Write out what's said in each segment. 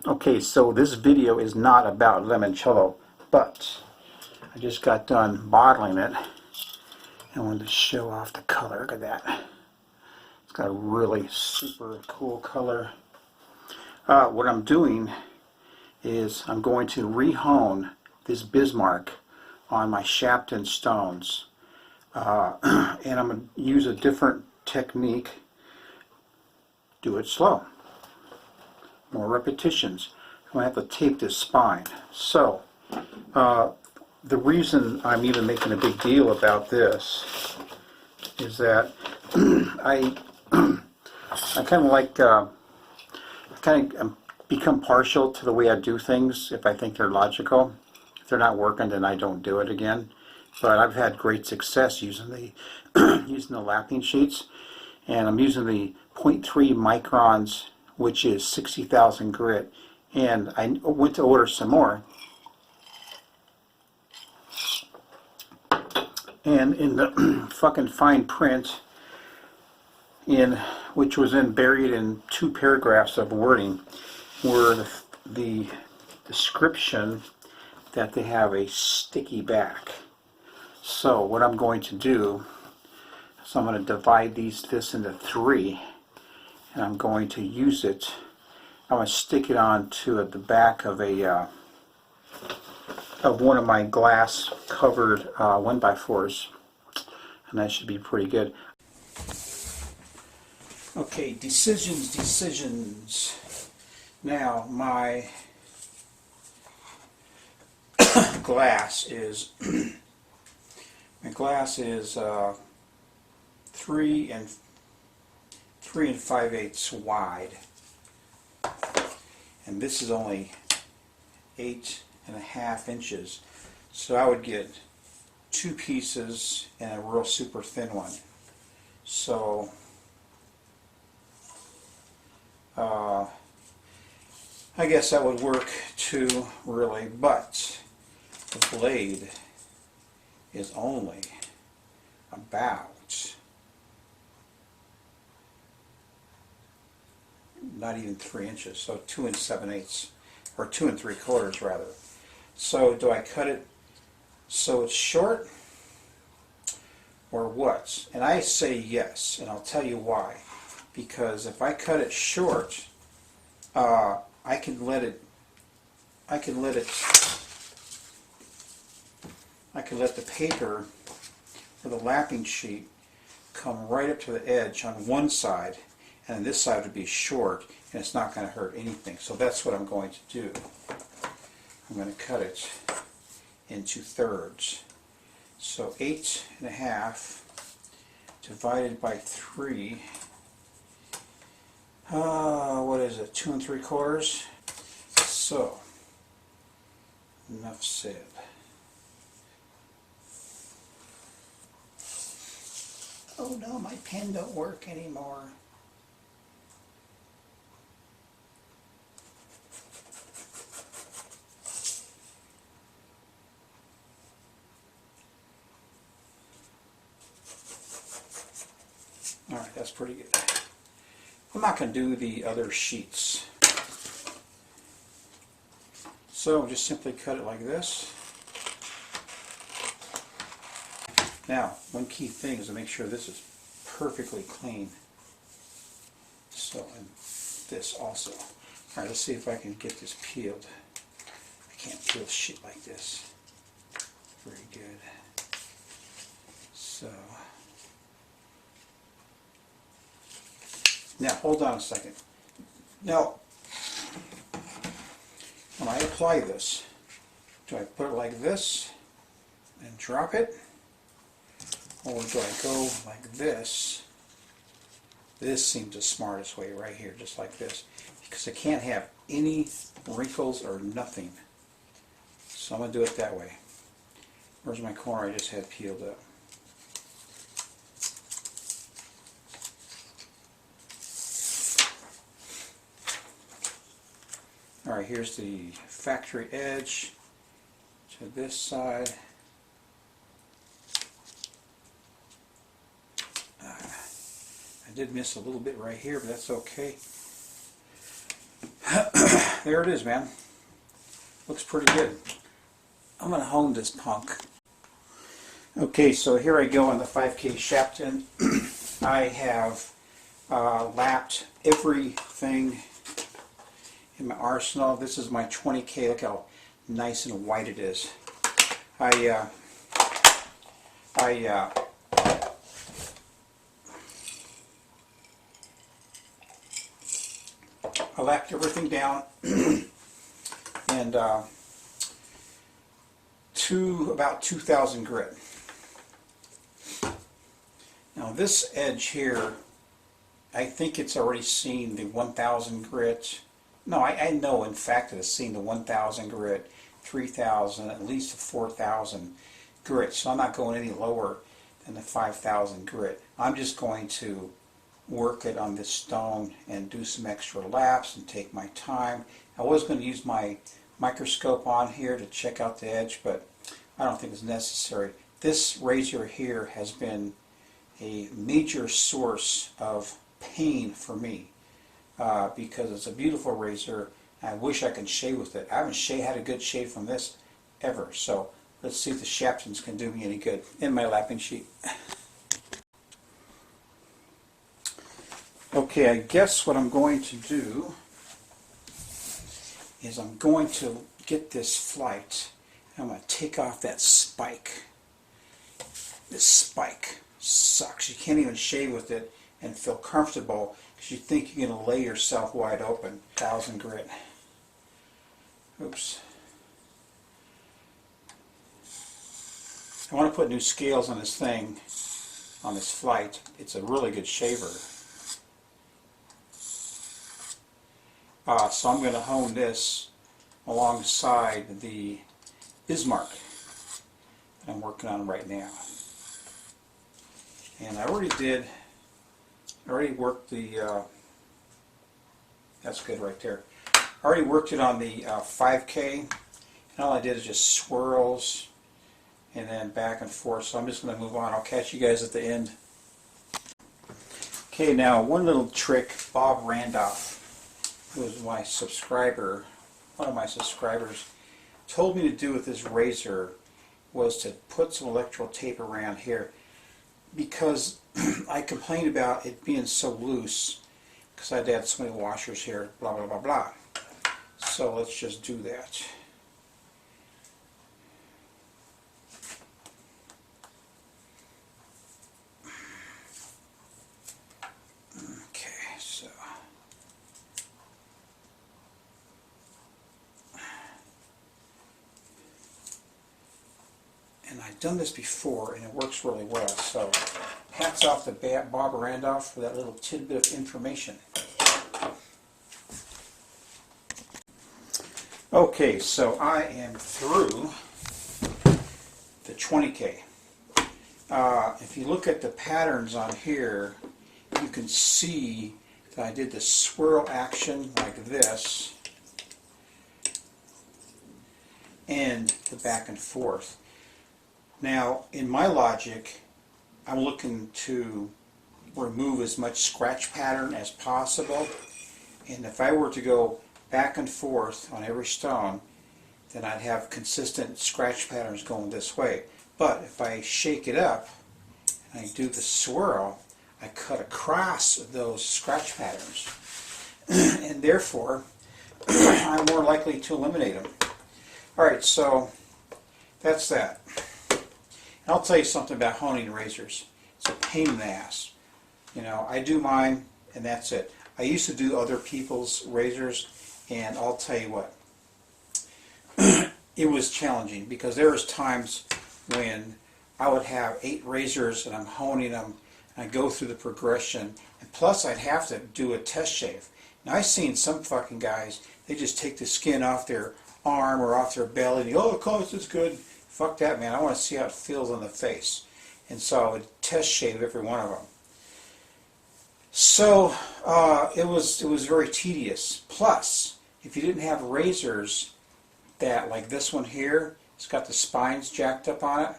Okay, so this video is not about limoncello, but I just got done bottling it. I wanted to show off the color. Look at that. It's got a really super cool color. What I'm doing is I'm going to rehone this Bismarck on my Shapton stones. And I'm going to use a different technique. Do it slow. More repetitions. I'm going to have to tape this spine. So, the reason I'm even making a big deal about this is that I kind of like, become partial to the way I do things if I think they're logical. If they're not working, then I don't do it again. But I've had great success using the using the lapping sheets, and I'm using the 0.3 microns, which is 60,000 grit, and I went to order some more. And in the fucking fine print, which was buried in 2 paragraphs of wording, were the description that they have a sticky back. So what I'm going to do is I'm going to divide this into 3, and I'm going to use it. I'm going to stick it onto the back of one of my glass covered 1x4s, and that should be pretty good. Okay, decisions. Now my glass is 3 5/8 wide, and this is only 8.5 inches, so I would get 2 pieces and a real super thin one. So I guess that would work too, really, but the blade is only about not even 3 inches, so 2 7/8, or 2 3/4 rather. So do I cut it so it's short, or what? And I say yes, and I'll tell you why. Because if I cut it short, I can let the paper or the lapping sheet come right up to the edge on one side, and this side would be short, and it's not going to hurt anything. So that's what I'm going to do. I'm going to cut it into thirds. So 8.5 divided by 3. What is it? 2 3/4. So enough said. Oh no, my pen don't work anymore. Alright, that's pretty good. I'm not going to do the other sheets. So just simply cut it like this. Now, one key thing is to make sure this is perfectly clean. So, and this also. Alright, let's see if I can get this peeled. I can't peel shit like this. Very good. So, now hold on a second. Now, when I apply this, do I put it like this and drop it? Or do I go like this? This seems the smartest way right here, just like this. Because I can't have any wrinkles or nothing. So I'm going to do it that way. Where's my corner I just had peeled up? Alright, here's the factory edge to this side. I did miss a little bit right here, but that's okay. there it is, man. Looks pretty good. I'm going to hone this punk. Okay, so here I go on the 5K Shapton. I have lapped everything in my arsenal. This is my 20K. Look how nice and white it is. I lapped everything down and to about 2,000 grit. Now this edge here, I think it's already seen the 1,000 grit. No, I know in fact it has seen the 1,000 grit, 3,000, at least 4,000 grit. So I'm not going any lower than the 5,000 grit. I'm just going to work it on this stone and do some extra laps and take my time. I was going to use my microscope on here to check out the edge, but I don't think it's necessary. This razor here has been a major source of pain for me because it's a beautiful razor. I wish I could shave with it. I haven't had a good shave from this ever, so let's see if the Shaptons can do me any good in my lapping sheet. Okay, I guess what I'm going to do is I'm going to get this flight and I'm going to take off that spike. This spike sucks. You can't even shave with it and feel comfortable because you think you're going to lay yourself wide open. 1,000 grit. Oops. I want to put new scales on this thing, on this flight. It's a really good shaver. So I'm going to hone this alongside the Bismarck that I'm working on right now. And I already worked the, that's good right there. I already worked it on the 5K, and all I did is just swirls and then back and forth. So I'm just going to move on. I'll catch you guys at the end. Okay, now one little trick Bob Randolph, who was my subscriber, one of my subscribers, told me to do with this razor was to put some electrical tape around here because I complained about it being so loose because I'd had so many washers here, blah, blah, blah, blah. So let's just do that. And I've done this before and it works really well, so hats off to Bob Randolph for that little tidbit of information. Okay, so I am through the 20K. If you look at the patterns on here, you can see that I did the swirl action like this and the back and forth. Now, in my logic, I'm looking to remove as much scratch pattern as possible, and if I were to go back and forth on every stone, then I'd have consistent scratch patterns going this way. But if I shake it up and I do the swirl, I cut across those scratch patterns, and therefore I'm more likely to eliminate them. Alright, so that's that. And I'll tell you something about honing razors. It's a pain in the ass. You know, I do mine and that's it. I used to do other people's razors, and I'll tell you what, it was challenging because there was times when I would have 8 razors and I'm honing them and I go through the progression, and plus I'd have to do a test shave. Now I've seen some fucking guys, they just take the skin off their arm or off their belly and oh, the colors is good. Fuck that, man. I want to see how it feels on the face. And so I would test shave every one of them. So it was very tedious. Plus, if you didn't have razors that, like this one here, it's got the spines jacked up on it,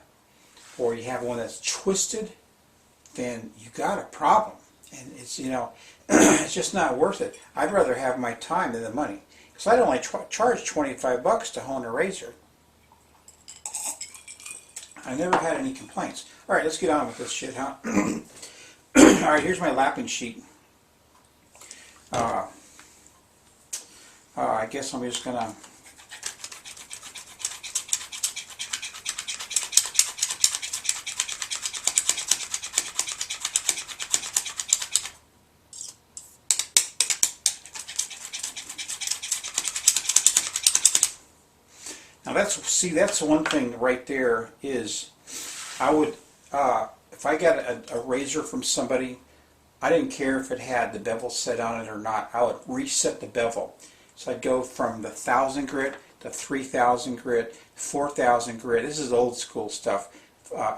or you have one that's twisted, then you got a problem. And it's, you know, it's just not worth it. I'd rather have my time than the money. Because I'd only charge $25 to hone a razor. I never had any complaints. All right, let's get on with this shit, huh? All right, here's my lapping sheet. I guess I'm just gonna now that's one thing right there is I would if I got a razor from somebody, I didn't care if it had the bevel set on it or not. I would reset the bevel. So I'd go from the 1,000 grit to 3,000 grit, 4,000 grit. This is old school stuff.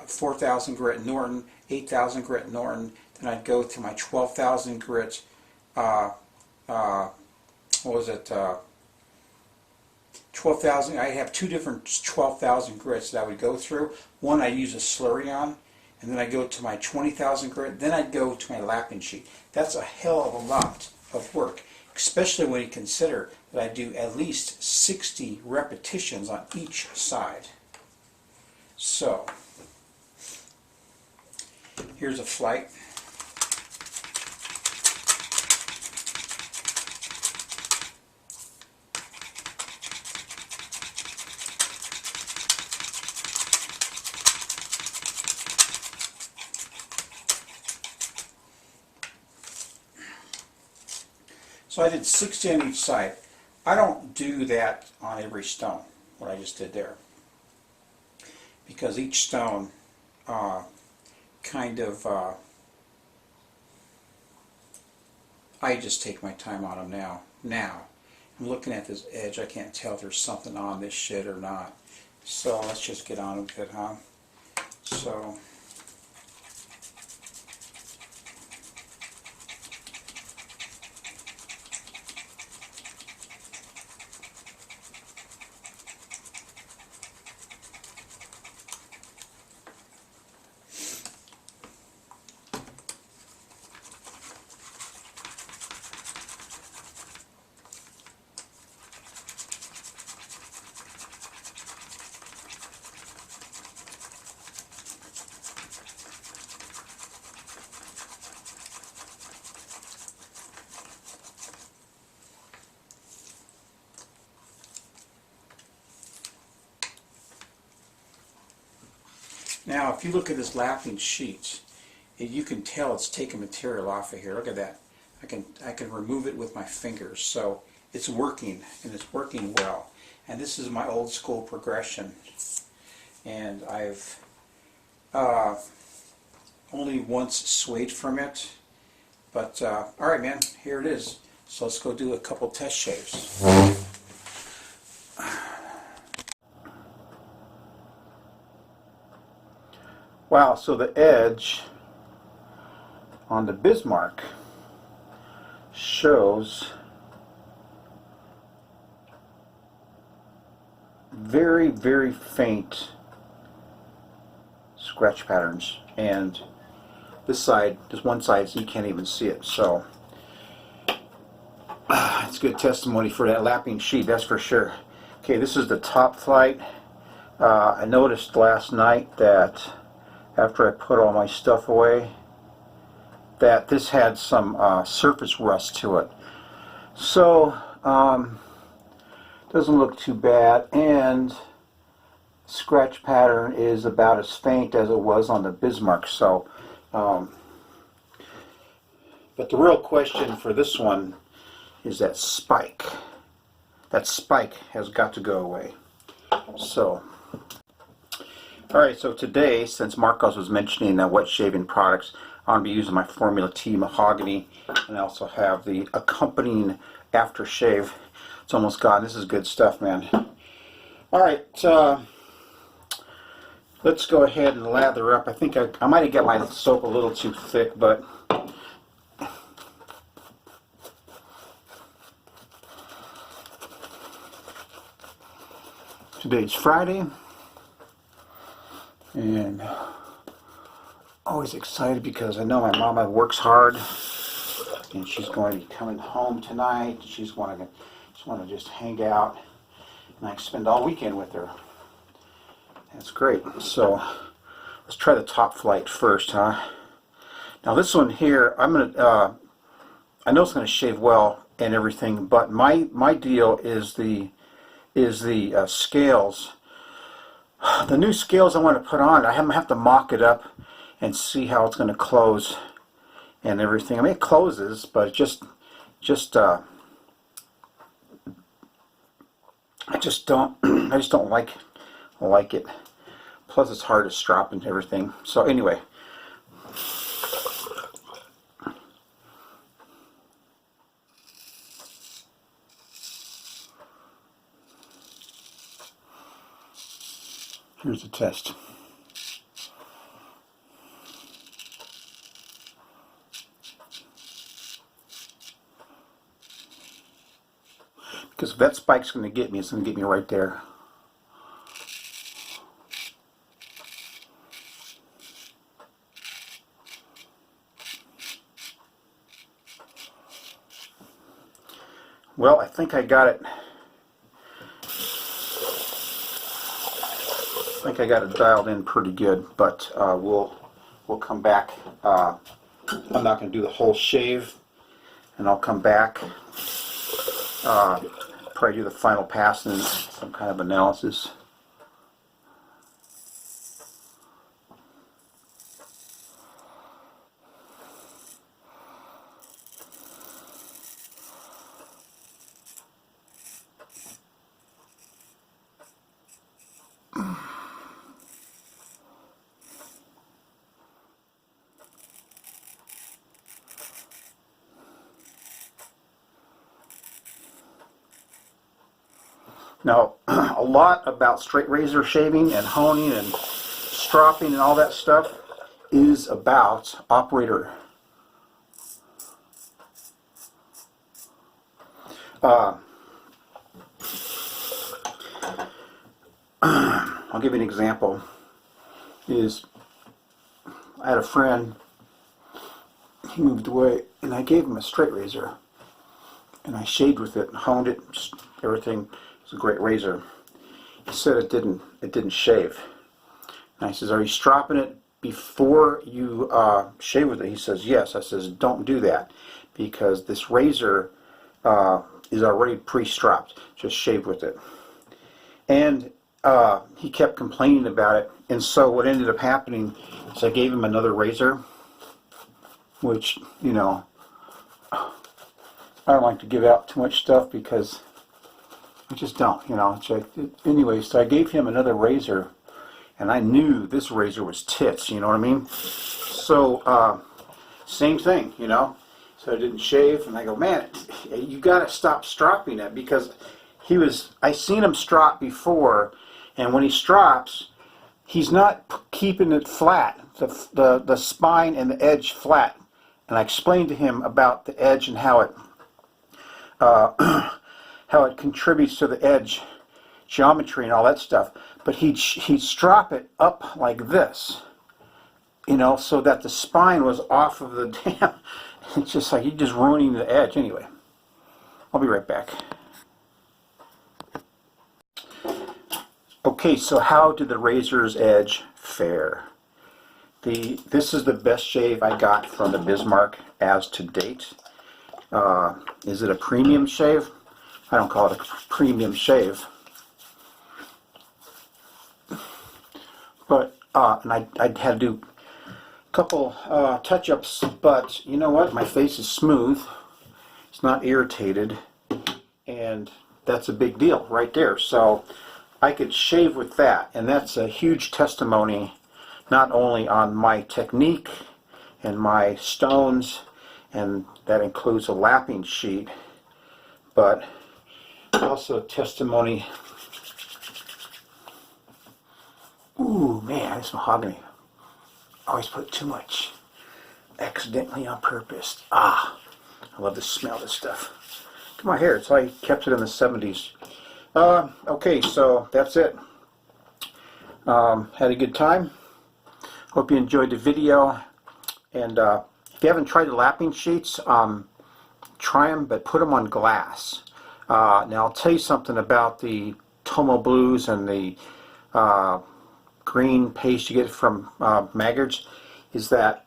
4,000 grit Norton, 8,000 grit Norton. Then I'd go to my 12,000 grit. What was it? 12,000. I have two different 12,000 grits that I would go through. One I use a slurry on, and then I go to my 20,000 grit. Then I'd go to my lapping sheet. That's a hell of a lot of work, especially when you consider that I do at least 60 repetitions on each side. So, here's a flight. So I did 60 on each side. I don't do that on every stone, what I just did there. Because each stone kind of, I just take my time on them now. Now, I'm looking at this edge, I can't tell if there's something on this shit or not. So let's just get on with it, huh? So, now, if you look at this lapping sheet, you can tell it's taking material off of here. Look at that. I can remove it with my fingers. So it's working, and it's working well. And this is my old school progression. And I've only once swayed from it. But, all right, man, here it is. So let's go do a couple test shaves. Wow, so the edge on the Bismarck shows very, very faint scratch patterns, and this side, this one side, so you can't even see it. So it's good testimony for that lapping sheet, that's for sure. Okay, this is the top flight. I noticed last night that after I put all my stuff away, that this had some surface rust to it. So, doesn't look too bad, and scratch pattern is about as faint as it was on the Bismarck. So, but the real question for this one is that spike. That spike has got to go away. So, alright, so today, since Marcos was mentioning wet shaving products, I'm going to be using my Formula T mahogany, and I also have the accompanying aftershave. It's almost gone. This is good stuff, man. Alright, let's go ahead and lather up. I think I might have got my soap a little too thick, but today's Friday, and always excited because I know my mama works hard, and she's going to be coming home tonight. She's Just want to just hang out, and I can spend all weekend with her. That's great. So let's try the top flight first, huh? Now this one here, I know it's gonna shave well and everything, but my deal is the scales. The new scales I want to put on, I have to mock it up and see how it's gonna close and everything. I mean, it closes, but it just I just don't like it. Plus it's hard to strap and everything. So anyway. Here's the test. Because if that spike's going to get me, it's going to get me right there. Well, I think I got it. I think I got it dialed in pretty good, but we'll come back. I'm not going to do the whole shave, and I'll come back. Probably do the final pass and some kind of analysis. Now, a lot about straight razor shaving and honing and stropping and all that stuff is about operator. I'll give you an example. I had a friend, he moved away, and I gave him a straight razor, and I shaved with it and honed it, everything. It's a great razor. He said it didn't shave. And I says, are you stropping it before you shave with it? He says, yes. I says, don't do that, because this razor is already pre-stropped. Just shave with it. And he kept complaining about it. And so what ended up happening is I gave him another razor, which, you know, I don't like to give out too much stuff because I just don't, you know. Anyway, so I gave him another razor, and I knew this razor was tits, you know what I mean? So, same thing, you know. So I didn't shave, and I go, man, you got to stop stropping it, because I seen him strop before, and when he strops, he's not keeping it flat, the spine and the edge flat. And I explained to him about the edge and how it contributes to the edge geometry and all that stuff. But he'd strop it up like this, you know, so that the spine was off of the damn. It's just like you're just ruining the edge. Anyway, I'll be right back. Okay, so how did the razor's edge fare? This is the best shave I got from the Bismarck as to date. Is it a premium shave? I don't call it a premium shave. But, and I had to do a couple touch-ups, but you know what? My face is smooth. It's not irritated, and that's a big deal right there. So I could shave with that, and that's a huge testimony not only on my technique and my stones, and that includes a lapping sheet, but also testimony. Ooh, man, this mahogany. I always put too much, accidentally on purpose. I love the smell of this stuff. Look at my hair, it's like I kept it in the 70s. Okay, so that's it. Had a good time. Hope you enjoyed the video. And if you haven't tried the lapping sheets, try them, but put them on glass. Now I'll tell you something about the Tomo Blues and the green paste you get from Maggards, is that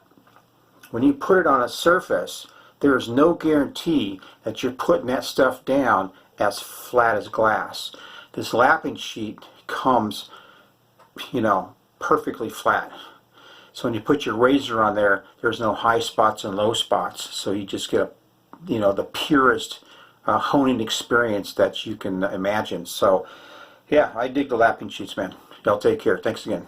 when you put it on a surface, there is no guarantee that you're putting that stuff down as flat as glass. This lapping sheet comes, you know, perfectly flat. So when you put your razor on there, there's no high spots and low spots. So you just get a, you know, the purest honing experience that you can imagine. So yeah, I dig the lapping sheets, man. Y'all take care. Thanks again.